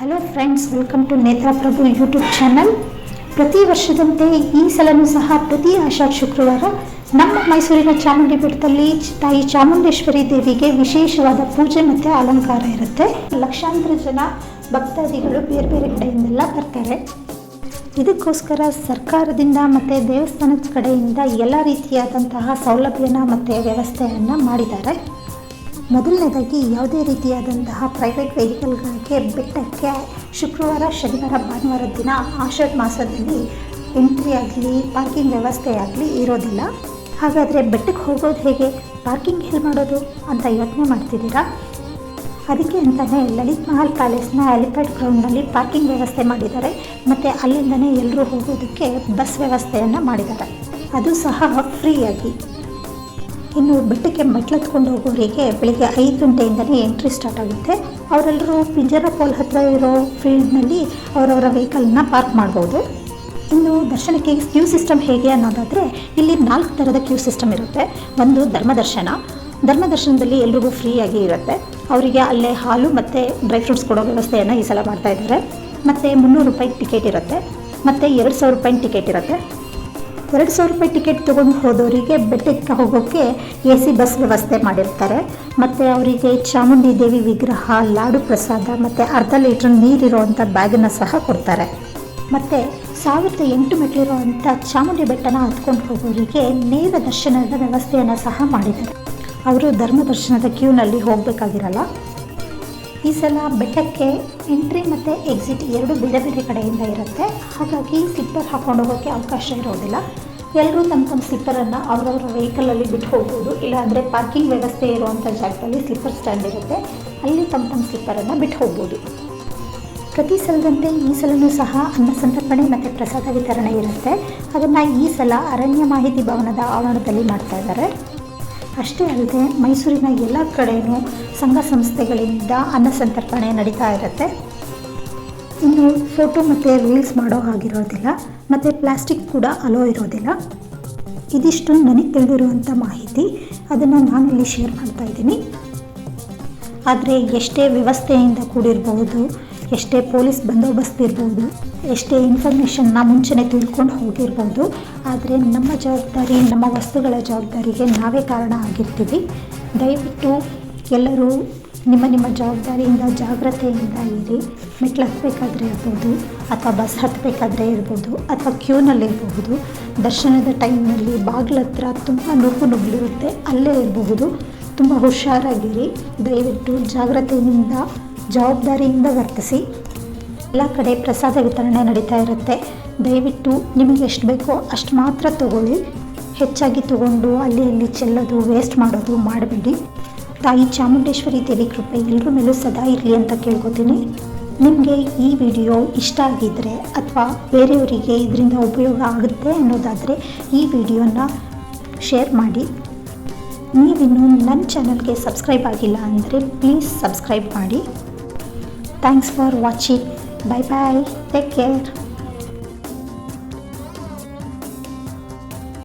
Hello friends, welcome to Netraprabhu YouTube channel. ಪ್ರತಿ ವರ್ಷದಂತೆ ಈ ಸಲನೂ ಸಹ ಪ್ರತಿ ಆಷಾಢ ಶುಕ್ರವಾರ ನಮ್ಮ ಮೈಸೂರಿನ ಚಾಮುಂಡಿ ಬೆಟ್ಟದಲ್ಲಿ ತಾಯಿ ಚಾಮುಂಡೇಶ್ವರಿ ದೇವಿಗೆ ವಿಶೇಷವಾದ ಪೂಜೆ ಮತ್ತು ಅಲಂಕಾರ ಇರುತ್ತೆ. ಲಕ್ಷಾಂತರ ಜನ ಭಕ್ತಾದಿಗಳು ಬೇರೆ ಬೇರೆ ಕಡೆಯಿಂದೆಲ್ಲ ಬರ್ತಾರೆ. ಇದಕ್ಕೋಸ್ಕರ ಸರ್ಕಾರದಿಂದ ಮತ್ತು ದೇವಸ್ಥಾನದ ಕಡೆಯಿಂದ ಎಲ್ಲ ರೀತಿಯಾದಂತಹ ಸೌಲಭ್ಯನ ಮತ್ತು ವ್ಯವಸ್ಥೆಯನ್ನು ಮಾಡಿದ್ದಾರೆ. ಮೊದಲನೇದಾಗಿ ಯಾವುದೇ ರೀತಿಯಾದಂತಹ ಪ್ರೈವೇಟ್ ವೆಹಿಕಲ್ಗಳಿಗೆ ಬೆಟ್ಟಕ್ಕೆ ಶುಕ್ರವಾರ, ಶನಿವಾರ, ಭಾನುವಾರದ ದಿನ ಆಷಾಢ ಮಾಸದಲ್ಲಿ ಎಂಟ್ರಿ ಆಗಲಿ ಪಾರ್ಕಿಂಗ್ ವ್ಯವಸ್ಥೆ ಆಗಲಿ ಇರೋದಿಲ್ಲ. ಹಾಗಾದರೆ ಬೆಟ್ಟಕ್ಕೆ ಹೋಗೋದು ಹೇಗೆ, ಪಾರ್ಕಿಂಗ್ ಎಲ್ಲಿ ಮಾಡೋದು ಅಂತ ಯೋಚನೆ ಮಾಡ್ತಿದ್ದೀರಾ? ಅದಕ್ಕೆ ಅಂತಲೇ ಲಲಿತ್ ಮಹಲ್ ಪ್ಯಾಲೇಸ್ನ ಹೆಲಿಪ್ಯಾಡ್ ಗ್ರೌಂಡ್ನಲ್ಲಿ ಪಾರ್ಕಿಂಗ್ ವ್ಯವಸ್ಥೆ ಮಾಡಿದ್ದಾರೆ ಮತ್ತು ಅಲ್ಲಿಂದನೇ ಎಲ್ಲರೂ ಹೋಗೋದಕ್ಕೆ ಬಸ್ ವ್ಯವಸ್ಥೆಯನ್ನು ಮಾಡಿದ್ದಾರೆ, ಅದು ಸಹ ಫ್ರೀಯಾಗಿ. ಇನ್ನು ಬೆಟ್ಟಕ್ಕೆ ಮೆಟ್ಲತ್ಕೊಂಡು ಹೋಗೋರಿಗೆ ಬೆಳಿಗ್ಗೆ 5 ಗಂಟೆಯಿಂದಲೇ ಎಂಟ್ರಿ ಸ್ಟಾರ್ಟ್ ಆಗುತ್ತೆ. ಅವರೆಲ್ಲರೂ ಪಿಂಜರ ಪೋಲ್ ಹತ್ತಿರ ಇರೋ ಫೀಲ್ಡ್ನಲ್ಲಿ ಅವರವರ ವೆಹಿಕಲ್ನ ಪಾರ್ಕ್ ಮಾಡ್ಬೋದು. ಇನ್ನು ದರ್ಶನಕ್ಕೆ ಕ್ಯೂ ಸಿಸ್ಟಮ್ ಹೇಗೆ ಅನ್ನೋದಾದರೆ, ಇಲ್ಲಿ 4 ಥರದ ಕ್ಯೂ ಸಿಸ್ಟಮ್ ಇರುತ್ತೆ. ಒಂದು ಧರ್ಮದರ್ಶನದಲ್ಲಿ ಎಲ್ರಿಗೂ ಫ್ರೀಯಾಗಿ ಇರುತ್ತೆ. ಅವರಿಗೆ ಅಲ್ಲೇ ಹಾಲು ಮತ್ತು ಡ್ರೈ ಫ್ರೂಟ್ಸ್ ಕೊಡೋ ವ್ಯವಸ್ಥೆಯನ್ನು ಈ ಸಲ ಮಾಡ್ತಾಯಿದ್ದಾರೆ. ಮತ್ತು 300 ರೂಪಾಯಿ ಟಿಕೆಟ್ ಇರುತ್ತೆ ಮತ್ತು 2000 ರೂಪಾಯಿ ಟಿಕೆಟ್ ಇರುತ್ತೆ. 2000 ರೂಪಾಯಿ ಟಿಕೆಟ್ ತೊಗೊಂಡು ಹೋದವರಿಗೆ ಬೆಟ್ಟಕ್ಕೆ ಹೋಗೋಕ್ಕೆ AC ಬಸ್ ವ್ಯವಸ್ಥೆ ಮಾಡಿರ್ತಾರೆ. ಮತ್ತು ಅವರಿಗೆ ಚಾಮುಂಡಿ ದೇವಿ ವಿಗ್ರಹ, ಲಾಡು ಪ್ರಸಾದ ಮತ್ತು ಅರ್ಧ ಲೀಟ್ರ್ ನೀರಿರುವಂಥ ಬ್ಯಾಗನ್ನು ಸಹ ಕೊಡ್ತಾರೆ. ಮತ್ತು 1008 ಮೆಟ್ಲಿರುವಂಥ ಚಾಮುಂಡಿ ಬೆಟ್ಟನ ಹತ್ಕೊಂಡು ಹೋಗೋರಿಗೆ ನೇರ ದರ್ಶನದ ವ್ಯವಸ್ಥೆಯನ್ನು ಸಹ ಮಾಡಿದ್ದಾರೆ. ಅವರು ಧರ್ಮದರ್ಶನದ ಕ್ಯೂನಲ್ಲಿ ಹೋಗಬೇಕಾಗಿರಲ್ಲ. ಈ ಸಲ ಬೆಟ್ಟಕ್ಕೆ ಎಂಟ್ರಿ ಮತ್ತು ಎಕ್ಸಿಟ್ 2 ಬೇರೆ ಬೇರೆ ಕಡೆಯಿಂದ ಇರುತ್ತೆ. ಹಾಗಾಗಿ ಸ್ಲಿಪ್ಪರ್ ಹಾಕ್ಕೊಂಡು ಹೋಗೋಕ್ಕೆ ಅವಕಾಶ ಇರೋದಿಲ್ಲ. ಎಲ್ಲರೂ ತಮ್ಮ ಸ್ಲಿಪ್ಪರನ್ನು ಅವರವರ ವೆಹಿಕಲಲ್ಲಿ ಬಿಟ್ಟು ಹೋಗ್ಬೋದು. ಇಲ್ಲಾಂದರೆ ಪಾರ್ಕಿಂಗ್ ವ್ಯವಸ್ಥೆ ಇರುವಂಥ ಜಾಗದಲ್ಲಿ ಸ್ಲಿಪ್ಪರ್ ಸ್ಟ್ಯಾಂಡ್ ಇರುತ್ತೆ, ಅಲ್ಲಿ ತಮ್ಮ ಸ್ಲಿಪ್ಪರನ್ನು ಬಿಟ್ಟು ಹೋಗ್ಬೋದು. ಪ್ರತಿ ಸಲದಂತೆ ಈ ಸಲವೂ ಸಹ ಅನ್ನ ಸಂತರ್ಪಣೆ ಮತ್ತು ಪ್ರಸಾದ ವಿತರಣೆ ಇರುತ್ತೆ. ಅದನ್ನು ಈ ಸಲ ಅರಣ್ಯ ಮಾಹಿತಿ ಭವನದ ಆವರಣದಲ್ಲಿ ಮಾಡ್ತಾ ಇದ್ದಾರೆ. ಅಷ್ಟೇ ಅಲ್ಲದೆ ಮೈಸೂರಿನ ಎಲ್ಲ ಕಡೆಯೂ ಸಂಘ ಸಂಸ್ಥೆಗಳಿಂದ ಅನ್ನ ಸಂತರ್ಪಣೆ ನಡೀತಾ ಇರುತ್ತೆ. ಇನ್ನು ಫೋಟೋ ಮತ್ತು ರೀಲ್ಸ್ ಮಾಡೋ ಹಾಗಿರೋದಿಲ್ಲ ಮತ್ತು ಪ್ಲಾಸ್ಟಿಕ್ ಕೂಡ ಅಲೋ ಇರೋದಿಲ್ಲ. ಇದಿಷ್ಟು ನನಗೆ ತಿಳಿದಿರುವಂಥ ಮಾಹಿತಿ, ಅದನ್ನು ನಾನಿಲ್ಲಿ ಶೇರ್ ಮಾಡ್ತಾ ಇದ್ದೀನಿ. ಆದರೆ ಎಷ್ಟೇ ವ್ಯವಸ್ಥೆಯಿಂದ ಕೂಡಿರ್ಬೋದು, ಎಷ್ಟೇ ಪೊಲೀಸ್ ಬಂದೋಬಸ್ತ್ ಇರ್ಬೋದು, ಎಷ್ಟೇ ಇನ್ಫಾರ್ಮೇಷನ್ನ ಮುಂಚೆನೇ ತಿಳ್ಕೊಂಡು ಹೋಗಿರ್ಬೋದು, ಆದರೆ ನಮ್ಮ ಜವಾಬ್ದಾರಿ, ನಮ್ಮ ವಸ್ತುಗಳ ಜವಾಬ್ದಾರಿಗೆ ನಾವೇ ಕಾರಣ ಆಗಿರ್ತೀವಿ. ದಯವಿಟ್ಟು ಎಲ್ಲರೂ ನಿಮ್ಮ ಜವಾಬ್ದಾರಿಯಿಂದ ಜಾಗ್ರತೆಯಿಂದ ಇರಿ. ಮೆಟ್ಲು ಹತ್ತಬೇಕಾದ್ರೆ ಇರ್ಬೋದು, ಅಥವಾ ಬಸ್ ಹತ್ತಬೇಕಾದ್ರೆ ಇರ್ಬೋದು, ಅಥವಾ ಕ್ಯೂನಲ್ಲಿರಬಹುದು, ದರ್ಶನದ ಟೈಮ್ನಲ್ಲಿ ಬಾಗಿಲ ಹತ್ರ ತುಂಬ ನುಗ್ಗಲಿರುತ್ತೆ, ಅಲ್ಲೇ ಇರಬಹುದು. ತುಂಬ ಹುಷಾರಾಗಿರಿ. ದಯವಿಟ್ಟು ಜಾಗ್ರತೆಯಿಂದ, ಜವಾಬ್ದಾರಿಯಿಂದ ವರ್ತಿಸಿ. ಎಲ್ಲ ಕಡೆ ಪ್ರಸಾದ ವಿತರಣೆ ನಡೀತಾ ಇರುತ್ತೆ. ದಯವಿಟ್ಟು ನಿಮಗೆ ಎಷ್ಟು ಬೇಕೋ ಅಷ್ಟು ಮಾತ್ರ ತಗೊಳ್ಳಿ. ಹೆಚ್ಚಾಗಿ ತಗೊಂಡು ಅಲ್ಲಿ ಇಲ್ಲಿ ಚೆಲ್ಲೋದು, ವೇಸ್ಟ್ ಮಾಡೋದು ಮಾಡಬೇಡಿ. ತಾಯಿ ಚಾಮುಂಡೇಶ್ವರಿ ದೇವಿ ಕೃಪೆ ಎಲ್ಲರ ಮೇಲೂ ಸದಾ ಇರಲಿ ಅಂತ ಕೇಳ್ಕೊತೀನಿ. ನಿಮಗೆ ಈ ವಿಡಿಯೋ ಇಷ್ಟ ಆಗಿದ್ದರೆ ಅಥವಾ ಬೇರೆಯವರಿಗೆ ಇದರಿಂದ ಉಪಯೋಗ ಆಗುತ್ತೆ ಅನ್ನೋದಾದರೆ ಈ ವಿಡಿಯೋನ ಶೇರ್ ಮಾಡಿ. ನೀವಿನ್ನೂ ನನ್ನ ಚಾನಲ್ಗೆ ಸಬ್ಸ್ಕ್ರೈಬ್ ಆಗಿಲ್ಲ ಅಂದರೆ ಪ್ಲೀಸ್ ಸಬ್ಸ್ಕ್ರೈಬ್ ಮಾಡಿ. Thanks for watching. Bye bye. Take care.